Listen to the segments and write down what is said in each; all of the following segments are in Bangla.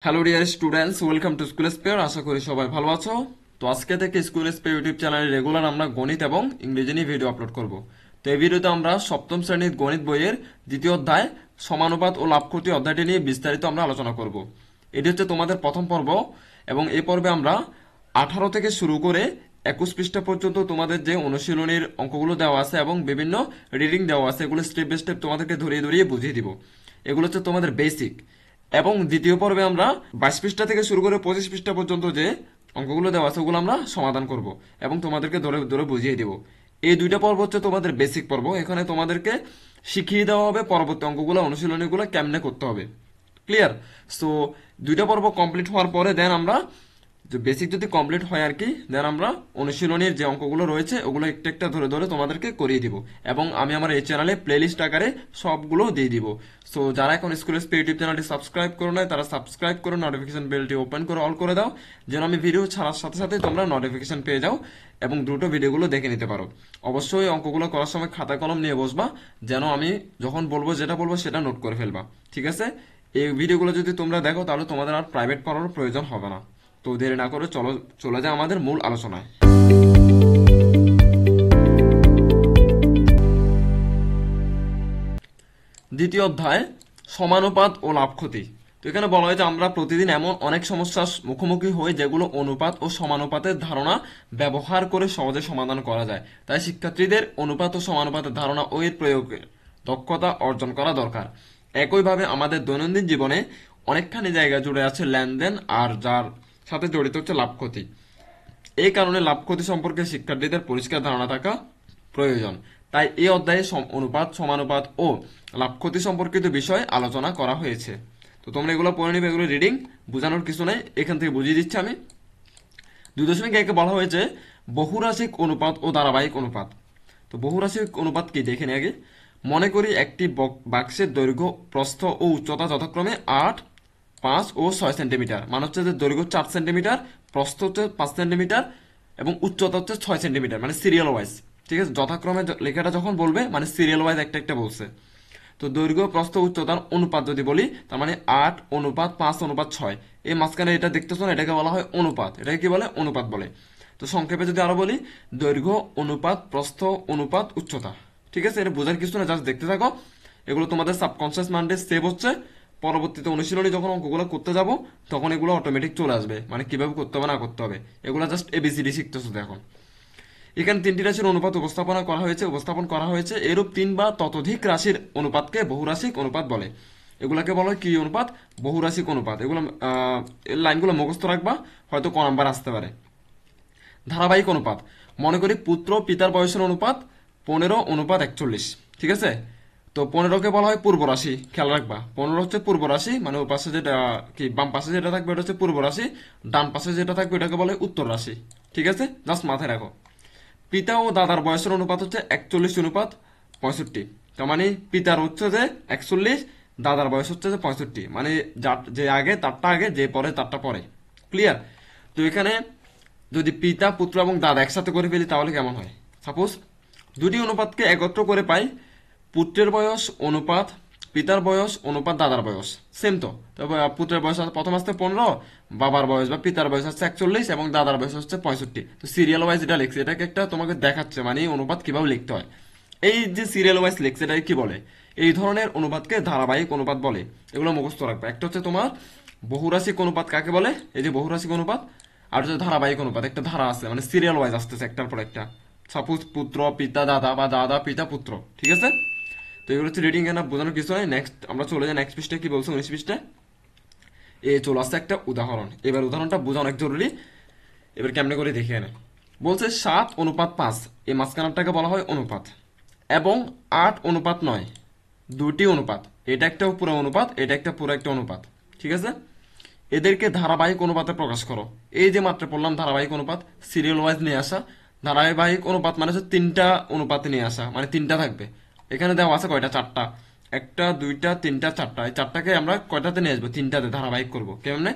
Hello dear students, welcome to school spare. আশা করি সবাই ভালো আছো। তো আজকে থেকে স্কুল স্পেয়ার ইউটিউব চ্যানেলে রেগুলার আমরা গণিত এবং ইংরেজি নিয়ে ভিডিও আপলোড করব। তো এই ভিডিওতে আমরা সপ্তম শ্রেণীর গণিত বইয়ের দ্বিতীয় অধ্যায় সমানুপাত ও লাভ ক্ষতি অধ্যায়টি নিয়ে বিস্তারিত আমরা আলোচনা করব। এটি হচ্ছে তোমাদের প্রথম পর্ব এবং এই পর্বে আমরা 18 থেকে শুরু করে 21 পৃষ্ঠা পর্যন্ত তোমাদের যে অনুশীলনীর অঙ্কগুলো দেওয়া আছে এবং বিভিন্ন রিডিং দেওয়া আছে এগুলো স্টেপ বাই স্টেপ তোমাদেরকে ধরিয়ে ধরিয়ে বুঝিয়ে দিব। এগুলো হচ্ছে তোমাদের বেসিক। এবং দ্বিতীয় পর্বে আমরা 22 পৃষ্ঠা থেকে শুরু করে 25 পৃষ্ঠা পর্যন্ত যে অঙ্কগুলো দেওয়া আছে ওগুলো আমরা সমাধান করব এবং তোমাদেরকে ধরে ধরে বুঝিয়ে দেব। এই দুইটা পর্ব হচ্ছে তোমাদের বেসিক পর্ব। এখানে তোমাদেরকে শিখিয়ে দেওয়া হবে পরবর্তী অঙ্কগুলো অনুশীলনীগুলো কেমনে করতে হবে। ক্লিয়ার? সো দুইটা পর্ব কমপ্লিট হওয়ার পরে দেন আমরা যে বেসিক যদি কমপ্লিট হয় আর কি, দেন আমরা অনুশীলনীর যে অঙ্কগুলো রয়েছে ওগুলো একটা একটা ধরে ধরে তোমাদেরকে করিয়ে দিব এবং আমি আমার এই চ্যানেলে প্লেলিস্ট আকারে সবগুলো দিয়ে দিব। সো যারা এখন স্কুল স্পে ইউটিউব চ্যানেলটি সাবস্ক্রাইব করো না তারা সাবস্ক্রাইব করো, নোটিফিকেশন বেলটি ওপেন করে অল করে দাও যেন আমি ভিডিও ছাড়ার সাথে সাথে তোমরা নোটিফিকেশন পেয়ে যাও এবং দ্রুত ভিডিওগুলো দেখে নিতে পারো। অবশ্যই অঙ্কগুলো করার সময় খাতা কলম নিয়ে বসবা যেন আমি যখন বলবো যেটা বলবো সেটা নোট করে ফেলবা। ঠিক আছে? এই ভিডিওগুলো যদি তোমরা দেখো তাহলে তোমাদের আর প্রাইভেট পড়ার প্রয়োজন হবে না। তো দেরি না করে চলো চলে যায় আমাদের মূল আলোচনায়। দ্বিতীয় অধ্যায় সমানুপাত ও লাভ ক্ষতি। তো এখানে বলা হয়েছে আমরা প্রতিদিন এমন অনেক সমস্যার মুখোমুখি হই যেগুলো অনুপাত ও সমানুপাতের ধারণা ব্যবহার করে সহজে সমাধান করা যায়। তাই শিক্ষার্থীদের অনুপাত ও সমানুপাতের ধারণা ও এর প্রয়োগের দক্ষতা অর্জন করা দরকার। একইভাবে আমাদের দৈনন্দিন জীবনে অনেকখানি জায়গা জুড়ে আছে লেনদেন, আর যার সাথে জড়িত হচ্ছে লাভ ক্ষতি। এই কারণে লাভ ক্ষতি সম্পর্কে শিক্ষার্থীদের পরিষ্কার ধারণা থাকা প্রয়োজন। তাই এই অধ্যায়ে অনুপাত, সমানুপাত ও লাভ ক্ষতি সম্পর্কিত বিষয় আলোচনা করা হয়েছে। তো তোমরা এগুলো পড়ে নিবে, এগুলো রিডিং, বোঝানোর কিছু নেই, এখান থেকে বুঝিয়ে দিচ্ছি আমি। 2.1 বলা হয়েছে বহুরাশিক অনুপাত ও ধারাবাহিক অনুপাত। তো বহুরাশিক অনুপাত কি দেখে নিই আগে। মনে করি একটি বাক্সের দৈর্ঘ্য, প্রস্থ ও উচ্চতা যথাক্রমে 8, 5 ও 6 সেন্টিমিটার। মানে হচ্ছে যে দৈর্ঘ্য 4 সেন্টিমিটার, প্রস্থ হচ্ছে 5 সেন্টিমিটার এবং উচ্চতা হচ্ছে 6 সেন্টিমিটার, মানে সিরিয়াল ওয়াইজ। ঠিক আছে? যথাক্রমে লেখাটা যখন বলবে মানে সিরিয়াল ওয়াইজ একটা একটা বলছে। তো দৈর্ঘ্য, প্রস্থ, উচ্চতার অনুপাত যদি বলি তার মানে 8:5:6। এই মাঝখানে এটা দেখতেছো না, এটাকে বলা হয় অনুপাত। এটাকে কি বলে? অনুপাত বলে। তো সংক্ষেপে যদি আরো বলি, দৈর্ঘ্য অনুপাত প্রস্থ অনুপাত উচ্চতা। ঠিক আছে? এটা বোঝার কিছু না, জাস্ট দেখতে থাকো। এগুলো তোমাদের সাবকনসিয়াস মাইন্ডে সেভ হচ্ছে। পরবর্তীতে অনুশীলনী যখন অঙ্কগুলো করতে যাব তখন এগুলো অটোমেটিক চলে আসবে, মানে কিভাবে করতে হবে না করতে হবে। এগুলো জাস্ট এবিসিডি শিখতেছো এখন। এখানে 3টি রাশির অনুপাত উপস্থাপন করা হয়েছে। এরূপ 3 বা ততোধিক রাশির অনুপাতকে বহুরাশিক অনুপাত বলে। এগুলাকে বলা হয় কি অনুপাত? বহুরাশিক অনুপাত। এগুলো লাইনগুলো মুখস্থ রাখবা, হয়তো ক নাম্বার আসতে পারে। ধারাবাহিক অনুপাত, মনে করি পুত্র পিতার বয়সের অনুপাত 15:41। ঠিক আছে? তো 15কে বলা হয় পূর্ব রাশি, খেয়াল রাখবা। 15 হচ্ছে পূর্ব রাশি, মানে ওই পাশে যেটা কি বাম পাশে যেটা থাকবে এটা হচ্ছে পূর্ব রাশি, ডান পাশে যেটা থাকবে এটাকে বলা হয় উত্তর রাশি। ঠিক আছে? জাস্ট মাথায় রাখো। পিতা ও দাদার বয়সের অনুপাত হচ্ছে 41:65। তার মানে পিতার হচ্ছে যে 41, দাদার বয়স হচ্ছে যে 65। মানে যে আগে তারটা আগে, যে পরে তারটা পরে। ক্লিয়ার? তো এখানে যদি পিতা, পুত্র এবং দাদা একসাথে করে ফেলি তাহলে কেমন হয়? সাপোজ দুটি অনুপাতকে একত্র করে পাই পুত্রের বয়স অনুপাত পিতার বয়স অনুপাত দাদার বয়স। সেম তো। তবে পুত্রের বয়স প্রথম আসছে 15, বাবার বয়স বা পিতার বয়স হচ্ছে 41 এবং দাদার বয়স হচ্ছে 65। তো সিরিয়াল ওয়াইজ এটা লিখছে, এটাকে একটা তোমাকে দেখাচ্ছে মানে অনুপাত কিভাবে লিখতে হয়। এই যে সিরিয়াল ওয়াইজ লিখছে এটাকে কি বলে? এই ধরনের অনুপাতকে ধারাবাহিক অনুপাত বলে। এগুলো মুখস্থ রাখবে। একটা হচ্ছে তোমার বহুরাশিক অনুপাত কাকে বলে, এই যে বহুরাশিক অনুপাত। আর হচ্ছে ধারাবাহিক অনুপাত, একটা ধারা আছে মানে সিরিয়াল ওয়াইজ আসতেছে একটার পর একটা। সাপোজ পুত্র পিতা দাদা বা দাদা পিতা পুত্র। ঠিক আছে? তো এগুলো হচ্ছে রিডিং, এর বোঝানোর কিছু নাই। নেক্সট আমরা চলে যাই নেক্সট পৃষ্ঠায়। কি বলছে 19 পৃষ্ঠায়? চলে আসছে একটা উদাহরণ। এবার উদাহরণটা বোঝা অনেক জরুরি। এবার কেমনে করে দেখে এনে বলছে 7:5, এই মাঝখানটাকে বলা হয় অনুপাত, এবং 8:9, দুটি অনুপাত। এটা একটা পুরো অনুপাত, এটা একটা পুরো একটা অনুপাত। ঠিক আছে? এদেরকে ধারাবাহিক অনুপাতে প্রকাশ করো। এই যে মাত্র পড়লাম ধারাবাহিক অনুপাত, সিরিয়াল ওয়াইজ নিয়ে আসা। ধারাবাহিক অনুপাত মানে হচ্ছে 3টা অনুপাতে নিয়ে আসা, মানে 3টা থাকবে। এখানে দেওয়া আছে কয়টা? 4টা। 1টা 2টা 3টা 4টা। এই 4টাকে আমরা কয়টাতে নিয়ে আসবো? 3টাতে ধারাবাহিক করবো। কেমনে?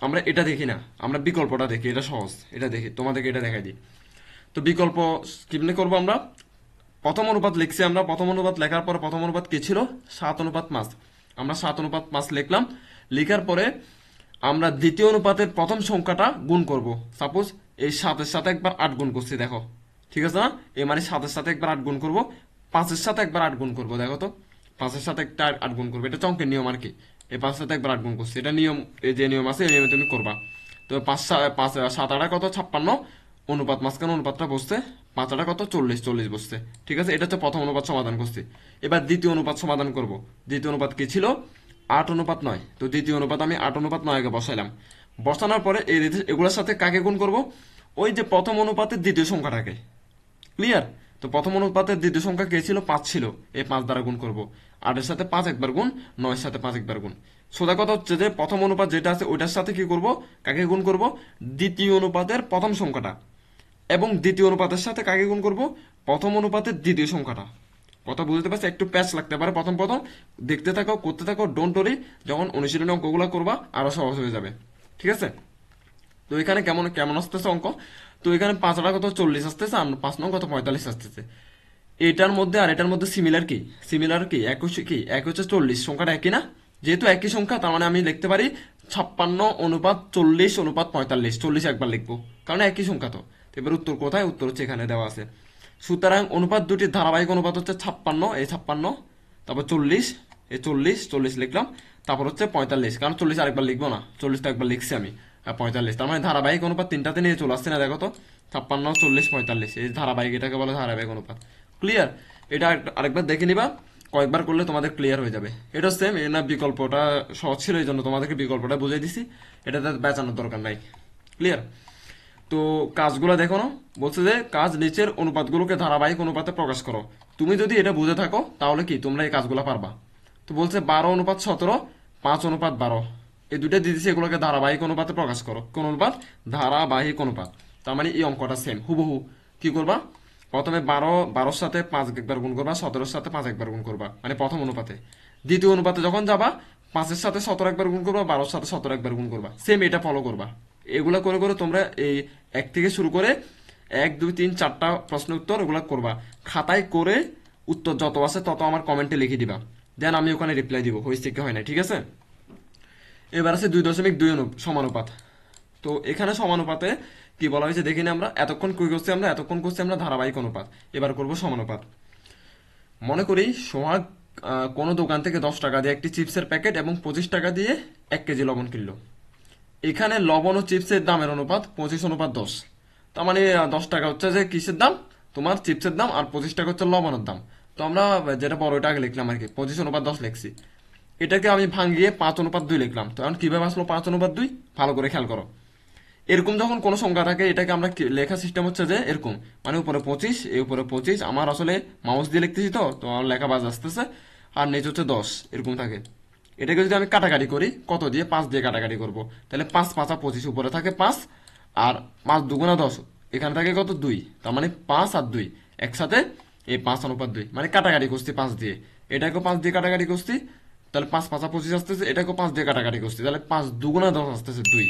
আমরা এটা দেখি না, আমরা বিকল্পটা দেখি, এটা সহজ। এটা দেখি, তোমাদেরকে এটা দেখাই দিই। তো বিকল্প কেমনে করবো আমরা? প্রথম অনুপাত লিখছি আমরা। প্রথম অনুপাত লেখার পর প্রথম অনুপাত কি ছিল? 7:5। আমরা 7:5 লিখলাম। লিখার পরে আমরা দ্বিতীয় অনুপাতের প্রথম সংখ্যাটা গুণ করব। সাপোজ এই 7-এর সাথে একবার 8 গুণ করছি, দেখো ঠিক আছে না? এই মানে 7-এর সাথে একবার 8 গুণ করব, 5-এর সাথে একবার 8 গুণ করব, দেখো তো 5-এর সাথে একটা 8 গুণ করবো, এটা চঙ্কের নিয়ম আর কি। এই 5-এর সাথে একবার 8 গুণ করছি, এটা নিয়ম, এই যে নিয়ম আছে এই নিয়মে তুমি করবা। তো 5 7 কত 56, অনুপাত মাঝখানে অনুপাতটা বসছে, 5 কত 40 বসছে। ঠিক আছে, এটা হচ্ছে প্রথম অনুপাত সমাধান করছি। এবার দ্বিতীয় অনুপাত সমাধান করব। দ্বিতীয় অনুপাত কি ছিল? 8:9। তো দ্বিতীয় অনুপাত আমি 8:9 বসাইলাম। বসানোর পরে এগুলোর সাথে কাকে গুণ করব? ওই যে প্রথম অনুপাতের দ্বিতীয় সংখ্যাটাকে। ক্লিয়ার? তো প্রথম অনুপাতের দ্বিতীয় সংখ্যা কে ছিল? 5 ছিল। এই 5 দ্বারা গুণ করব। 8-এর সাথে 5 একবার গুণ, 9-এর সাথে 5 একবার গুণ। সোজা কথা হচ্ছে যে প্রথম অনুপাত যেটা আছে ওইটার সাথে কি করব? কাকে গুণ করব? দ্বিতীয় অনুপাতের প্রথম সংখ্যাটা। এবং দ্বিতীয় অনুপাতের সাথে কাকে গুণ করব? প্রথম অনুপাতের দ্বিতীয় সংখ্যাটা। কথা বুঝতে পারছি? একটু প্যাচ লাগতে পারে প্রথম প্রথম, দেখতে থাকো, করতে থাকো, ডোন্ট ওরি। যখন অনুশীলনী অঙ্কগুলো করবা আরো সহজ হয়ে যাবে। ঠিক আছে? তো এখানে কেমন কেমন আসতেছে অঙ্ক? তো এখানে 5 কত 40 আসতেছে, আর 5 কত 45 আসতেছে। এটার মধ্যে আর এটার মধ্যে সিমিলার কি? সিমিলার কি? এক হচ্ছে 40, সংখ্যাটা একই না? যেহেতু একই সংখ্যা, তার মানে আমি লিখতে পারি 56:40:45। 40 একবার লিখবো, কারণ একই সংখ্যা তো। এবার উত্তর কোথায়? উত্তর হচ্ছে এখানে দেওয়া আছে। সুতরাং অনুপাত দুটির ধারাবাহিক অনুপাত হচ্ছে 56, এই 56, তারপর 40, এই 40 লিখলাম, তারপর হচ্ছে 45, কারণ 40 আরেকবার লিখবো না, 40 তো একবার লিখছি আমি, আর 45, তার মানে ধারাবাহিক অনুপাত তিনটাতে নিয়ে চলে আসছে না, দেখো তো 56, 40, 45, এই ধারাবাহিক, এটাকে বলে ধারাবাহিক অনুপাত। ক্লিয়ার? এটা আরেকবার দেখে নিবা, কয়েকবার করলে তোমাদের ক্লিয়ার হয়ে যাবে। এটা সেম, এ না বিকল্পটা সহজ ছিল, এই জন্য তোমাদেরকে বিকল্পটা বুঝিয়ে দিছি, এটাতে বেচানোর দরকার নাই। ক্লিয়ার? তো কাজগুলো দেখো না, বলছে যে কাজ নিচের অনুপাতগুলোকে ধারাবাহিক অনুপাতে প্রকাশ করো। তুমি যদি এটা বুঝে থাকো তাহলে কি তোমরা এই কাজগুলো পারবা। তো বলছে 12:17, 5:12, এই দুইটা দিয়ে দিচ্ছে, এগুলোকে ধারাবাহিক অনুপাতে প্রকাশ করো। কোন অনুপাত? ধারাবাহিক অনুপাত। তার মানে এই অঙ্কটা সেম হুবহু। কি করবা? প্রথমে 12-এর সাথে 5 একবার গুণ করবা, 17-এর সাথে 5 একবার গুণ করবা, মানে প্রথম অনুপাতে। দ্বিতীয় অনুপাতে যখন যাবা, 5-এর সাথে 17 একবার গুণ করবা, 12-এর সাথে 17 একবার গুণ করবা। সেম এটা ফলো করবা। এগুলা করে করে তোমরা এই 1 থেকে শুরু করে 1 2 3 4টা প্রশ্ন উত্তর এগুলা করবা। খাতায় করে উত্তর যত আছে তত আমার কমেন্টে লিখে দিবা, দেন আমি ওখানে রিপ্লাই দিব, হয়েছে কি হয় না। ঠিক আছে? এবার আছে 2.2 সমানুপাত। তো এখানে সমানুপাতে কি বলা হয়েছে দেখিনি আমরা। এতক্ষণ কি করছি আমরা? এতক্ষণ করছি আমরা ধারাবাহিক অনুপাত। এবার করব সমানুপাত। মনে করি সোহাগ কোনো দোকান থেকে 10 টাকা দিয়ে একটি চিপসের প্যাকেট এবং 25 টাকা দিয়ে 1 কেজি লবণ কিনলো। এখানে লবণ ও চিপসের দামের অনুপাত 25:10। তার মানে 10 টাকা হচ্ছে যে কিসের দাম? তোমার চিপসের দাম, আর 25 টাকা হচ্ছে লবণের দাম। তো আমরা যেটা বড়টা আগে লিখলাম আর কি, 25:10 লিখছি। এটাকে আমি ভাঙিয়ে 5:2 লিখলাম। তো এখন কিভাবে আসলো 5:2? ভালো করে খেয়াল করো। এরকম যখন কোনো সংখ্যা থাকে, এটাকে আমরা লেখা সিস্টেম হচ্ছে যে এরকম, মানে উপরে 25, এই উপরে 25, আমার আসলে মাউস দিয়ে লিখতেছি তো আমার লেখা বাজ আসতেছে, আর নিচে হচ্ছে 10, এরকম থাকে। এটাকে যদি আমি কাটাকাটি করি, কত দিয়ে? 5 দিয়ে কাটাকাটি করব, তাহলে 5×5 25, উপরে থাকে 5, আর 5×2 10, এখানে থাকে কত? 2। তার মানে 5 আর 2 একসাথে, এই 5:2, মানে কাটাকাটি করছি 5 দিয়ে। এটাকেও 5 দিয়ে কাটাকাটি করছি, তাহলে 5×5 25 আসতেছে। এটাকেও 5 দিয়ে কাটাকাটি করছি, তাহলে 5×2 10 আসতেছে 2।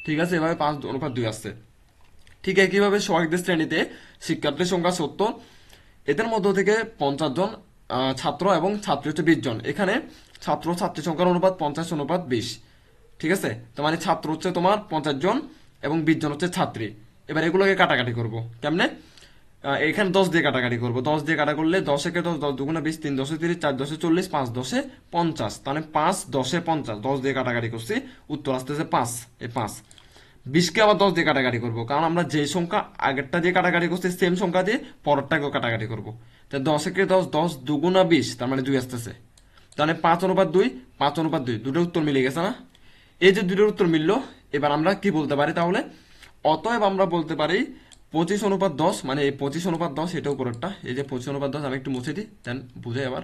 ঠিক আছে? এভাবে 5:2 আসছে। ঠিক একইভাবে সোহাগদের শ্রেণীতে শিক্ষার্থীর সংখ্যা 70, এদের মধ্য থেকে 50 জন ছাত্র এবং ছাত্রী হচ্ছে 20 জন। এখানে ছাত্র ছাত্রী সংখ্যার অনুপাত 50:20। ঠিক আছে? তার মানে ছাত্র হচ্ছে তোমার 50 জন এবং 20 জন হচ্ছে ছাত্রী। এবার এগুলোকে কাটাকাটি করব কেমনে? এখানে 10 দিয়ে কাটাকাটি করব। 10 দিয়ে কাটা করলে 10 একে 10, 10×2 = 20, 3×10 = 30, 4×10 = 40, 5×10 = 50। তাহলে 5×10 = 50, 10 দিয়ে কাটাকাটি করছি, উত্তর আসতেছে 5। এই 5 20কে আবার 10 দিয়ে কাটাকাটি করব, কারণ আমরা যে সংখ্যা আগেরটা দিয়ে কাটাকাটি করছি সেম সংখ্যা দিয়ে পরেরটাকেও কাটাকাটি করব। তাই 10 একে 10, 10 2 × 20, তার মানে 2 আসতেছে। তাহলে 5:2, 5:2, দুটোর উত্তর মিলে গেছে না? এই যে দুটোর উত্তর মিললো, এবার আমরা কি বলতে পারি তাহলে? অতএব আমরা বলতে পারি 25:10, মানে এই 25:10, এটা উপরেরটা, এই যে 25:10 আমি একটু মুছে দিই, দেন বুঝে। আবার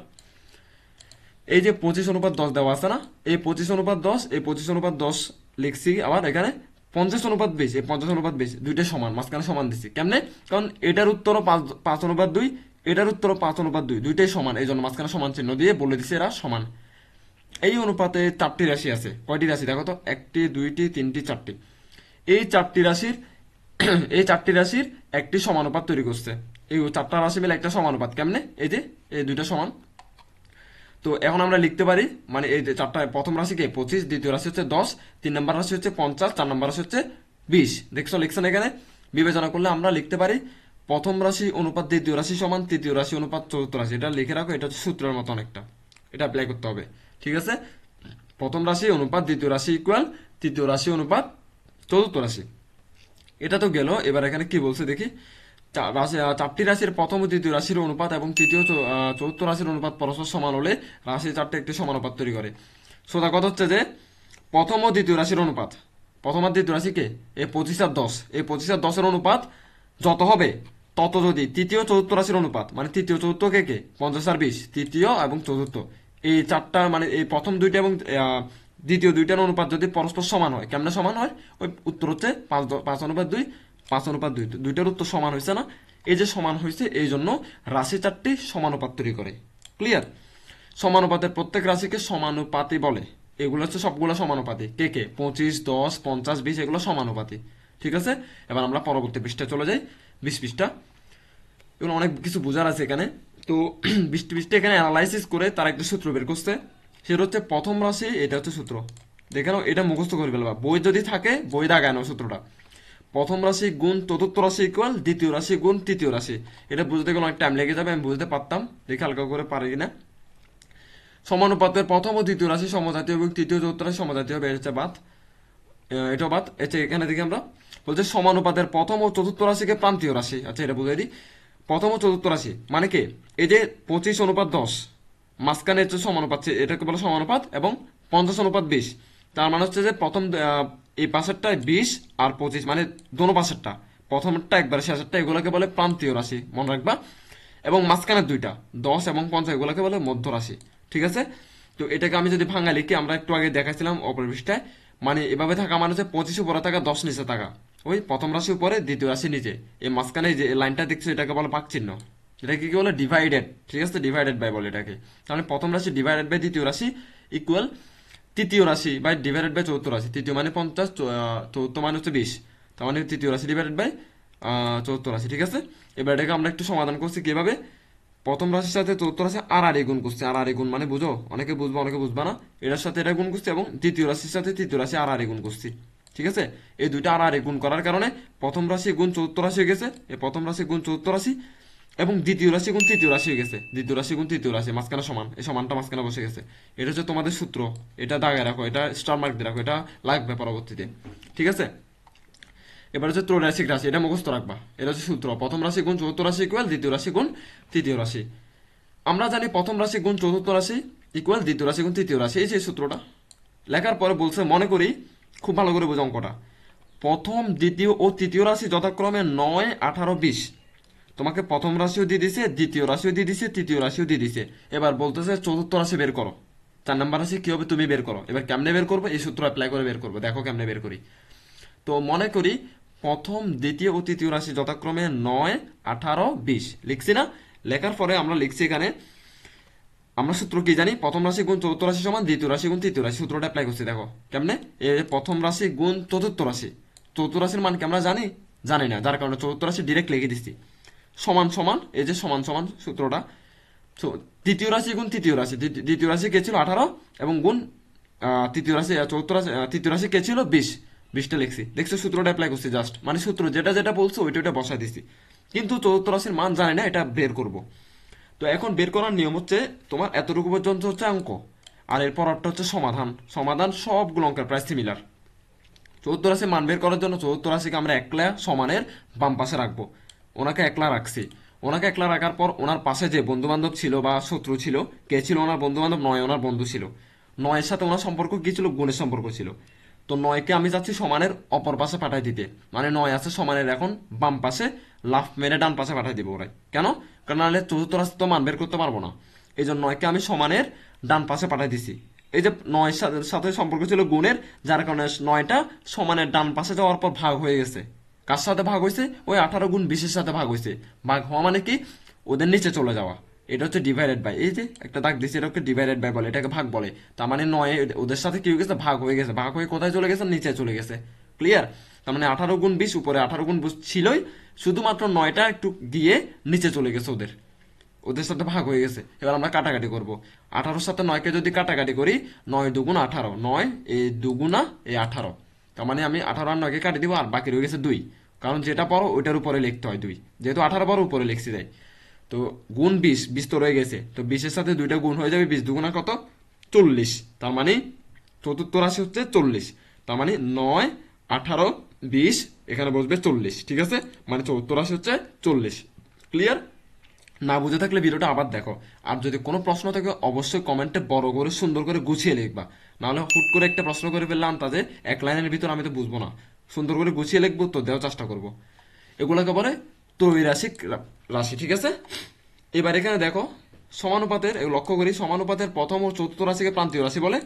এই যে 25:10 দেওয়া আছে না, এই 25:10, এই 25:10 লিখছি। আবার এখানে 50:20, এই 50:20 দুইটা সমান, মাঝখানে সমান দিচ্ছি কেমনে? কারণ এটার উত্তরও 5:2, এটার উত্তরও 5:2, দুইটাই সমান, এই জন্য মাঝখানে সমান চিহ্ন দিয়ে বলে দিচ্ছি এরা সমান। এই অনুপাতে 4টি রাশি আছে। কয়টি রাশি দেখো তো? 1টি, 2টি, 3টি, 4টি। এই 4টি রাশির এই 4টি রাশির একটি সমানুপাত তৈরি করছে। এই 4টা রাশি মিলে একটা সমানুপাত কেমনে? এই যে এই দুইটা সমান। তো এখন আমরা লিখতে পারি মানে এই যে চারটা, প্রথম রাশি কে 25, দ্বিতীয় রাশি হচ্ছে 10, 3 নম্বর রাশি হচ্ছে 50, 4 নম্বর রাশি হচ্ছে 20। দেখছো লিখছেন এখানে? বিবেচনা করলে আমরা লিখতে পারি প্রথম রাশি অনুপাত দ্বিতীয় রাশি সমান তৃতীয় রাশি অনুপাত চতুর্থ রাশি। এটা লিখে রাখো, এটা হচ্ছে সূত্রের মতো অনেকটা, এটা অ্যাপ্লাই করতে হবে। ঠিক আছে, প্রথম রাশি অনুপাত দ্বিতীয় রাশি ইকুয়াল তৃতীয় রাশি অনুপাত চতুর্থ রাশি। এটা তো গেল। এবার এখানে কি বলছে দেখি, চারটি রাশির প্রথম ও দ্বিতীয় রাশির অনুপাত এবং তৃতীয় চতুর্থ রাশির অনুপাত পরস্পর সমান হলে রাশি চারটে একটি সমানুপাত তৈরি করে। সোজা কথা হচ্ছে যে প্রথম ও দ্বিতীয় রাশির অনুপাত, প্রথম আর দ্বিতীয় রাশি কে এই 25 আর 10, এই 25 আর 10 এর অনুপাত যত হবে তত যদি তৃতীয় চতুর্থ রাশির অনুপাত মানে তৃতীয় চতুর্থ কে কে 50 আর 20, তৃতীয় এবং চতুর্থ এই চারটা মানে এই প্রথম দুইটা এবং দ্বিতীয় দুইটার অনুপাত যদি পরস্পর সমান হয়, কেমনে সমান হয়? ওই উত্তর হচ্ছে 5:2, 5:2, দুইটার উত্তর সমান হয়েছে না? এই যে সমান হয়েছে এই জন্য রাশি চারটি সমানুপাত তৈরি করে। ক্লিয়ার? সমানুপাতের প্রত্যেক রাশিকে সমানুপাতি বলে। এগুলো হচ্ছে সবগুলো সমানুপাতি। কে কে 25, 10, 50, 20 এগুলো সমানুপাতি। ঠিক আছে, এবার আমরা পরবর্তী পৃষ্ঠায় চলে যাই, 20 পৃষ্ঠা। এগুলো অনেক কিছু বোঝার আছে এখানে। তো 20 পৃষ্ঠা এখানে অ্যানালাইসিস করে তারা একটা সূত্র বের করছে। সেটা হচ্ছে প্রথম রাশি, এটা হচ্ছে সূত্র। দেখে নাও, এটা মুখস্থ করে ফেলবা, বই যদি থাকে বই দাগায় নাও সূত্রটা। প্রথম রাশি গুণ চতুর্থ রাশি ইকুয়াল দ্বিতীয় রাশি গুণ তৃতীয় রাশি। এটা বুঝতে গেলে অনেক টাইম লেগে যাবে, আমি বুঝতে পারতাম, দেখে হালকা করে পারি কিনা। সমানুপাতের প্রথম ও দ্বিতীয় রাশি সমজাতীয় এবং তৃতীয় চতুর্থ রাশি সমজাতীয় হবে, এটা বাদ, এটাও বাদ। এখানে দেখি আমরা বলছে সমানুপাতের প্রথম ও চতুর্থ রাশিকে প্রান্তীয় রাশি। আচ্ছা, এটা বুঝাই দিই। প্রথম ও চতুর্থ রাশি মানে কি, এই যে 25 অনুপাত 10 মাঝখানে হচ্ছে সমানুপাত, এটাকে বলে সমানুপাত, এবং 50 অনুপাত 20। তার মানে হচ্ছে যে প্রথম এই পাশেরটা 20 আর 25 মানে দোনো পাশেরটা, প্রথমটা একবার শেষেরটা, এগুলোকে বলে প্রান্তীয় রাশি, মনে রাখবা। এবং মাঝখানের দুইটা 10 এবং 50 এগুলোকে বলে মধ্য রাশি। ঠিক আছে, তো এটাকে আমি যদি ভাঙা লিখি, আমরা একটু আগে দেখাচ্ছিলাম অপর পৃষ্ঠায়, মানে এভাবে থাকা মানে হচ্ছে 25 উপরে থাকা 10 নিচে থাকা, ওই প্রথম রাশি উপরে দ্বিতীয় রাশি নিচে, এই মাঝখানে যে লাইনটা দেখছো এটাকে বলে পাক চিহ্ন, এটাকে কি বলে ডিভাইডেড। ঠিক আছে, ডিভাইডেড বাই বলে এটাকে। তাহলে প্রথম রাশি ডিভাইডেড বাই দ্বিতীয় রাশি ইকুয়াল তৃতীয় রাশি বাই ডিভাইডেড বাই চতুর্থ রাশি। তৃতীয় মানে 50, চতুর্থ মানে হচ্ছে 20, তার মানে তৃতীয় রাশি ডিভাইডেড বাই চতুর্থ রাশি। ঠিক আছে, এবার এটাকে আমরা একটু সমাধান করছি কিভাবে। প্রথম রাশির সাথে চতুর্থ রাশি আর গুণ করছি, আর গুণ মানে বুঝো, অনেকে বুঝবো অনেকে বুঝবা না, এটার সাথে এটা গুণ করছি, এবং দ্বিতীয় রাশির সাথে তৃতীয় রাশি আর গুণ করছি। ঠিক আছে, এই দুইটা আর গুণ করার কারণে প্রথম রাশি গুণ চতুর্থ রাশি হয়ে গেছে, এই প্রথম রাশি গুণ চতুর্থ রাশি, এবং দ্বিতীয় রাশি গুণ তৃতীয় রাশি হয়ে গেছে, দ্বিতীয় রাশি গুণ তৃতীয় রাশি, মাঝখানে সমান, এই সমানটা মাঝখানে বসে গেছে। এটা হচ্ছে তোমাদের সূত্র, এটা দাগে রাখো, এটা স্টার মার্ক দিয়ে রাখো, এটা লাগবে পরবর্তীতে। ঠিক আছে, এবার হচ্ছে ত্রৈরাশিক রাশি, এটা মুখস্থ রাখবা, এটা হচ্ছে সূত্র, প্রথম রাশি গুণ চতুর্থ রাশি ইকুয়াল দ্বিতীয় রাশি গুণ তৃতীয় রাশি। আমরা জানি প্রথম রাশি গুণ চতুর্থ রাশি ইকুয়াল দ্বিতীয় রাশি গুণ তৃতীয় রাশি, এই যে সূত্রটা লেখার পরে বলছে, মনে করি খুব ভালো করে বোঝো অঙ্কটা, প্রথম দ্বিতীয় ও তৃতীয় রাশি যথাক্রমে 9, 18, 20। তোমাকে প্রথম রাশিও দিয়ে দিছে, দ্বিতীয় রাশিও দিয়ে দিছে, তৃতীয় রাশিও দিয়ে দিছে। এবার বলতেছে চতুর্থ রাশি বের করো, 4 নম্বর রাশি কি হবে তুমি বের করো। এবার কেমনে বের করবো, এই সূত্র অ্যাপ্লাই করে বের করবো, দেখো কেমনে বের করি। তো মনে করি প্রথম দ্বিতীয় ও তৃতীয় রাশি যথাক্রমে 9, 18, 20 লিখছি না? লেখার পরে আমরা লিখছি এখানে, আমরা সূত্র কি জানি, প্রথম রাশি গুণ চতুর্থ রাশি সমান দ্বিতীয় রাশি গুণ তৃতীয় রাশি। সূত্রটা অ্যাপ্লাই করছি, দেখো কেমনে। এই প্রথম রাশি গুণ চতুর্থ রাশি, চতুর্থ রাশির মান কি আমরা জানি? জানি না, যার কারণে চতুর্থ রাশি ডিরেক্ট লিখে দিচ্ছি, সমান সমান, এই যে সমান সমান সূত্রটা। তৃতীয় রাশি গুণ তৃতীয় রাশি, দ্বিতীয় রাশি কে ছিল 18, এবং গুণ তৃতীয় রাশি চতুর্থ রাশি, তৃতীয় রাশি কে ছিল 20, 20টা লিখছি। দেখছো সূত্রটা অ্যাপ্লাই করছি, জাস্ট মানে সূত্র যেটা যেটা বলছো ওইটা ওইটা বসাই দিছি, কিন্তু চতুর্থ রাশির মান জানি না, এটা বের করব। তো এখন বের করার নিয়ম হচ্ছে, তোমার এতটুকু পর্যন্ত হচ্ছে অঙ্ক, আর এরপর একটা হচ্ছে সমাধান। সমাধান সবগুলো অঙ্কের প্রায় সিমিলার। চতুর্থ রাশির মান বের করার জন্য চতুর্থ রাশিকে আমরা একলা সমানের বাম পাশে রাখবো, ওনাকে একলা রাখছি। ওনাকে একলা রাখার পর ওনার পাশে যে বন্ধু বান্ধব ছিল বা শত্রু ছিল, কে ছিল ওনার বন্ধু বান্ধব? 9 ওনার বন্ধু ছিল। 9-এর সাথে ওনার সম্পর্ক কি ছিল? গুণের সম্পর্ক ছিল। তো 9কে আমি যাচ্ছি সমানের অপর পাশে পাঠাই দিতে, মানে 9 আছে সমানের এখন বাম পাশে, লাফ মেরে ডান পাশে পাঠাই দিব ওরাই। কেন? কারণ নাহলে চতুর্থ রাশি তো মান বের করতে পারবো না, এই জন্য 9কে আমি সমানের ডান পাশে পাঠাই দিছি। এই যে 9-এর সাথে সম্পর্ক ছিল গুণের, যার কারণে 9টা সমানের ডান পাশে যাওয়ার পর ভাগ হয়ে গেছে। কার সাথে ভাগ হয়েছে? ওই 18 গুণ 20-এর সাথে ভাগ হয়েছে। ভাগ হওয়া মানে কি? ওদের নিচে চলে যাওয়া। এটা হচ্ছে ডিভাইডেড বাই, এই যে একটা দাগ দিচ্ছে, এটা ডিভাইডেড বাই বলে, এটাকে ভাগ বলে। তার মানে 9 ওদের সাথে কি হয়ে গেছে? ভাগ হয়ে গেছে। ভাগ হয়ে কোথায় চলে গেছে? নিচে চলে গেছে। ক্লিয়ার? তার মানে 18 গুণ 20, উপরে 18 গুণ 20 ছিলই, শুধুমাত্র 9টা একটু দিয়ে নিচে চলে গেছে ওদের। ওদের সাথে ভাগ হয়ে গেছে। এবার আমরা কাটাকাটি করব। 18-র সাথে 9কে যদি কাটাকাটি করি, 9 দুগুণ 18, 9 এই দুগুণা এই 18। তার মানে আমি 18 আর 9কে কাটি দিব, আর বাকি রয়ে গেছে 2। কারণ যেটা পড়ো ওইটার উপরে লিখতে হয় 2, যেহেতু 18 পড়ো উপরে লিখছি তাই। তো গুণ 20, 20 তো রয়ে গেছে, তো 20-এর সাথে 2টা গুণ হয়ে যাবে, 20 দুগুণা কত? 40। তার মানে চতুর্থ রাশি হচ্ছে 40। তার মানে 9, 18, 20, এখানে বসবে 40। ঠিক আছে, মানে চতুর্থ রাশি হচ্ছে 40। ক্লিয়ার? না বুঝে থাকলে ভিডিওটা আবার দেখো। আর যদি কোনো প্রশ্ন থাকে অবশ্যই কমেন্টে বড় করে সুন্দর করে গুছিয়ে লিখবা, নাহলে হুট করে একটা প্রশ্ন করে ফেললাম তাতে এক লাইনের ভিতর আমি তো বুঝবো না। সুন্দর করে গুছিয়ে লিখবো, তো দেওয়ার চেষ্টা করবো। এগুলোকে বলে ত্রৈরাশিক রাশি। ঠিক আছে, এবার এখানে দেখো সমানুপাতের লক্ষ্য করি, সমানুপাতের প্রথম ও চতুর্থ রাশিকে প্রান্তীয় রাশি বলে,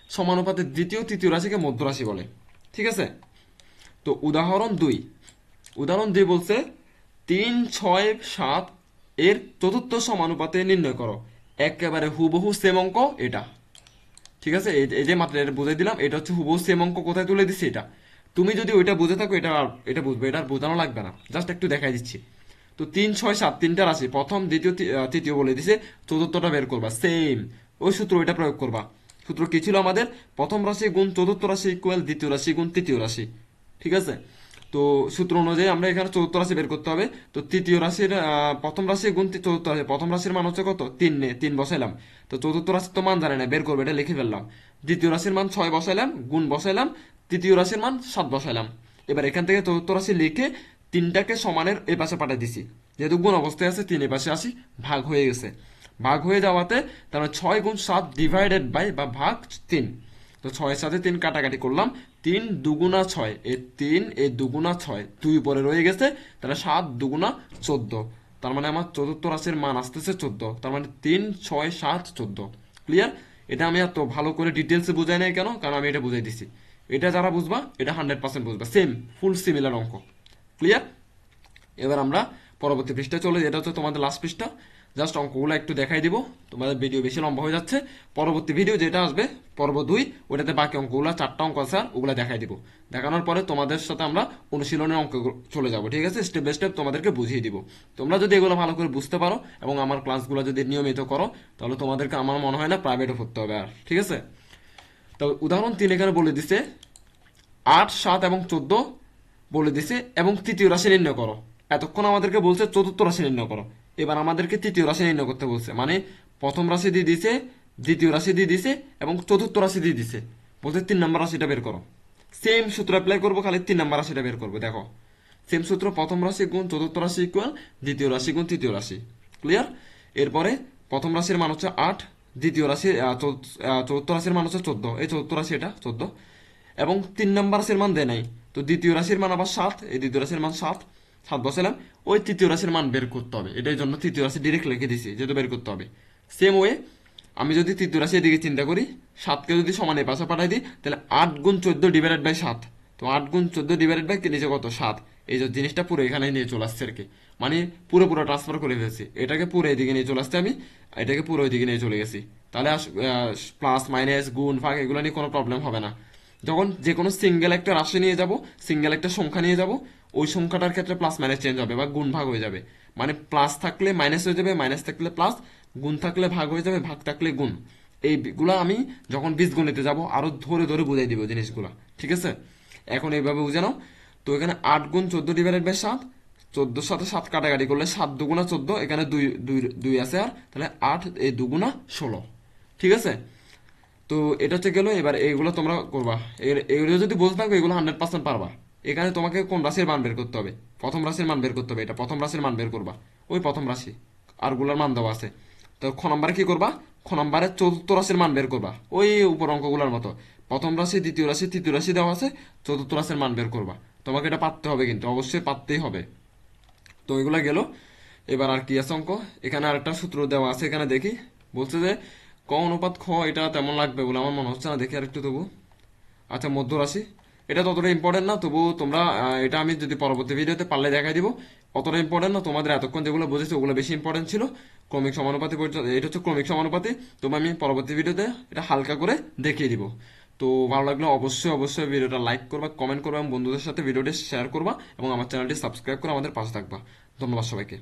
সমানুপাতের দ্বিতীয় তৃতীয় রাশিকে মধ্য রাশি বলে। ঠিক আছে, তো উদাহরণ 2, উদাহরণ 2 বলছে 3, 6, 7 এর চতুর্থ সমানুপাতে নির্ণয় করো। একেবারে হুবহু সেম অঙ্ক এটা। ঠিক আছে, এই যে মাত্র এটা বুঝাই দিলাম, এটা হচ্ছে হুবহু সেম অঙ্ক, কোথায় তুলে দিচ্ছি এটা। তুমি যদি ওইটা বুঝে থাকো এটা বুঝবে, এটা আর বোঝানো লাগবে না, জাস্ট একটু দেখাই দিচ্ছি। তো 3, 6, 7 তিনটা রাশি, প্রথম দ্বিতীয় তৃতীয় বলে দিছে, চতুর্থটা বের করবা। সেম ওই সূত্র ওইটা প্রয়োগ করবা। সূত্র কি ছিল আমাদের? প্রথম রাশি গুণ চতুর্থ রাশি ইকুয়াল দ্বিতীয় রাশি গুণ তৃতীয় রাশি। ঠিক আছে, তো সূত্র অনুযায়ী আমরা এখানে চতুর্থ রাশি বের করতে হবে। তো তৃতীয় রাশির প্রথম রাশি গুণ চতুর্থ রাশি, প্রথম রাশির মান হচ্ছে কত? 3, 3 বসাইলাম। তো চতুর্থ রাশির তো মান জানি না, বের করবে, এটা লিখে ফেললাম। দ্বিতীয় রাশির মান 6 বসাইলাম, গুণ বসাইলাম। তৃতীয় রাশির মান 7 বসাইলাম। এবার এখান থেকে চতুর্থ রাশি লিখে তিনটাকে সমানের এই পাশে পাঠিয়ে দিছি, যেহেতু গুণ অবস্থায় আছে 3 এই পাশে আসি, ভাগ হয়ে গেছে। ভাগ হয়ে যাওয়াতে তাহলে 6 গুণ 7 ডিভাইডেড বাই বা ভাগ 3। তো 6-এর সাথে 3 কাটাকাটি করলাম, 3 দুগুণা 6, এই 3 এই দুগুণা 6, 2 পরে রয়ে গেছে, তাহলে 7 দুগুণা 14। তার মানে আমার চতুর্থ রাশির মান আসতেছে 14। তার মানে 3, 6, 7, 14। ক্লিয়ার? এটা আমি এত ভালো করে ডিটেলসে বুঝাই নাই কেন, কারণ আমি এটা বুঝাই দিছি। এটা যারা বুঝবা এটা 100% বুঝবা, সেম ফুল সিমিলার অঙ্ক। ক্লিয়ার? এবার আমরা পরবর্তী পৃষ্ঠায় চলে, এটা হচ্ছে তোমাদের লাস্ট পৃষ্ঠা। জাস্ট অঙ্কগুলো একটু দেখাই দিব, তোমাদের ভিডিও বেশি লম্বা হয়ে যাচ্ছে। পরবর্তী ভিডিও যেটা আসবে পর্ব 2, ওটাতে বাকি অঙ্কগুলো 4টা অঙ্ক আছে, ওগুলো দেখাই দিব। দেখানোর পরে তোমাদের সাথে আমরা অনুশীলনের অঙ্ক চলে যাব। ঠিক আছে, স্টেপ বাই স্টেপ তোমাদেরকে বুঝিয়ে দিব। তোমরা যদি এগুলো ভালো করে বুঝতে পারো এবং আমার ক্লাসগুলো যদি নিয়মিত করো, তাহলে তোমাদেরকে আমার মনে হয় না প্রাইভেটে পড়তে হবে আর। ঠিক আছে, তো উদাহরণ 3 এখানে বলে দিছে 8, 7 এবং 14 বলে দিছে, এবং তৃতীয় রাশি নির্ণয় করো। এতক্ষণ আমাদেরকে বলছে চতুর্থ রাশি নির্ণয় করো, এবার আমাদেরকে তৃতীয় রাশি নির্ণয় করতে বলছে। মানে প্রথম রাশি দিয়ে দিছে, দ্বিতীয় রাশি দিয়ে দিছে এবং চতুর্থ রাশি দিয়ে দিছে, বলছে 3 নম্বর রাশিটা বের করো। সেম সূত্র অ্যাপ্লাই করবো, খালি 3 নম্বর রাশিটা বের করবো। দেখো সেম সূত্র, প্রথম রাশি গুণ চতুর্থ রাশি ইকুয়াল দ্বিতীয় রাশি গুণ তৃতীয় রাশি। ক্লিয়ার? এরপরে প্রথম রাশির মান হচ্ছে 8, দ্বিতীয় রাশি চতুর্থ রাশির মান হচ্ছে 14, এই চতুর্থ রাশি এটা 14, এবং 3 নম্বর রাশির মান দেয় নাই। তো দ্বিতীয় রাশির মান আবার 7, এই দ্বিতীয় রাশির মান 7, 7 বসালাম। ওই তৃতীয় রাশির মান বের করতে হবে, এটার জন্য তৃতীয় রাশি ডিরেক্ট লিখে দিছি, যেহেতু বের করতে হবে। সেম ওয়ে আমি যদি তৃতীয় রাশি এদিকে চিন্তা করি, 7কে যদি সমানে পাশে পাঠাই দিই, তাহলে 8 গুণ 14 ডিভাইডেড বাই 7। তো 8 গুণ 14 ডিভাইডেড বাই নিচে কত? 7। এই যে জিনিসটা পুরো এখানে নিয়ে চলে আসছে আর কি, মানে পুরো ট্রান্সফার করে ফেলছি। এটাকে পুরো এদিকে নিয়ে চলে আসছে আমি, এটাকে পুরো ওইদিকে নিয়ে চলে গেছি। তাহলে প্লাস মাইনাস গুণ ভাগ এগুলো নিয়ে কোনো প্রবলেম হবে না। যখন যে কোনো সিঙ্গেল একটা রাশি নিয়ে যাব, সিঙ্গেল একটা সংখ্যা নিয়ে যাব, ওই সংখ্যাটার ক্ষেত্রে প্লাস মাইনাস চেঞ্জ হবে বা গুণ ভাগ হয়ে যাবে। মানে প্লাস থাকলে মাইনাস হয়ে যাবে, মাইনাস থাকলে প্লাস, গুণ থাকলে ভাগ হয়ে যাবে, ভাগ থাকলে গুণ। এইগুলা আমি যখন বীজগণিতে যাব আরো ধরে ধরে বুঝাই দিব জিনিসগুলা। ঠিক আছে, এখন এইভাবে বুঝে নাও। তো এখানে 8 গুণ 14 ডিভাইডেড বাই 7, 14 সাথে 7 কাটাকাটি করলে 7 দুগুণা 14, এখানে 2 আছে, আর তাহলে 8 এই দুগুণা 16। ঠিক আছে, তো এটা হচ্ছে গেল। এবার এইগুলো তোমরা করবা, এগুলো যদি বুঝতে থাকবে এগুলো 100% পারবা। এখানে তোমাকে কোন রাশির মান বের করতে হবে? প্রথম রাশির মান বের করতে হবে, এটা প্রথম রাশির মান বের করবা, ওই প্রথম রাশি আর গুলার মান দেওয়া আছে। তো খ নম্বরে কি করবা? খ নম্বরে চতুর্থ রাশির মান বের করবা, ওই উপর অঙ্কগুলোর মতো। প্রথম রাশি, দ্বিতীয় রাশি, তৃতীয় রাশি দেওয়া আছে, চতুর্থ রাশির মান বের করবা। তোমাকে এটা পারতে হবে, কিন্তু অবশ্যই পারতেই হবে। তো এগুলা গেল। এবার আর কি আছে অঙ্ক? এখানে আরেকটা সূত্র দেওয়া আছে, এখানে দেখি বলছে যে ক অনুপাত খ, এটা তেমন লাগবে বলে আমার মনে হচ্ছে না, দেখি আরেকটু তবু। আচ্ছা, মধ্য রাশি, এটা ততটা ইম্পর্টেন্ট না, তবু তোমরা এটা আমি যদি পরবর্তী ভিডিওতে পারলে দেখাই দিব। অতটা ইম্পর্টেন্ট না, তোমাদের এতক্ষণ যেগুলো বুঝেছে ওগুলো বেশি ইম্পর্টেন্ট ছিল। ক্রমিক সমানুপাতি এটা হচ্ছে ক্রমিক সমানুপাতি, তবে আমি পরবর্তী ভিডিওতে এটা হালকা করে দেখিয়ে দিব। তো ভালো লাগলে অবশ্যই অবশ্যই ভিডিওটা লাইক করবা, কমেন্ট করবা এবং বন্ধুদের সাথে ভিডিওটি শেয়ার করবা, এবং আমার চ্যানেলটি সাবস্ক্রাইব করে আমাদের পাশে থাকবা। ধন্যবাদ সবাইকে।